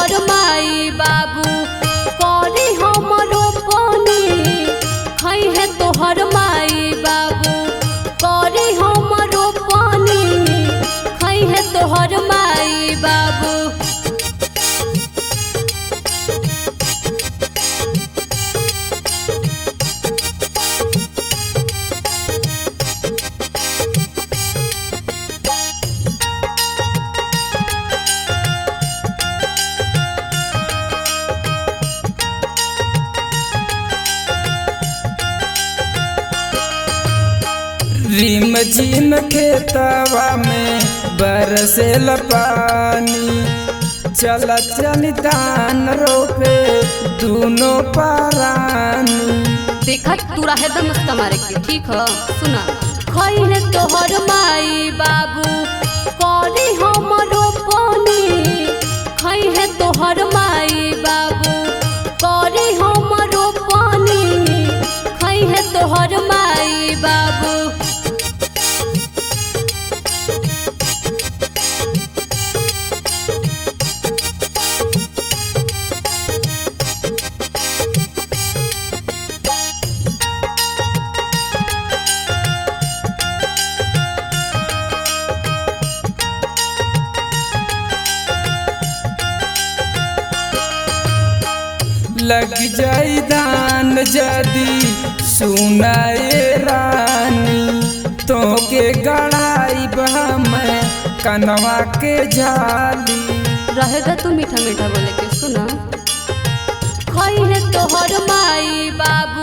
तोहर माई बाबू करी हमरो पानी खई है तोहर माई बाबू करी हमरो पानी खई है तोहर माई बाबू। रिम झिम खेतवा में बरसेल पानी चल चल धान रोपे दोनों परानी। देखा तू रहे दम मारे के ठीक है सुना खई है तोहर माई बाबू करी हमरो पानी खई है तोहर माई बाबू करी हमरो पानी खई है तोहर माई बाबू। लग जाई धान जदी सुनाए रानी तो के गड़ाई बहम कनवा के झाली। रहेगा तू मीठा मीठा बोले के सुना खई है तोहर माई बाबू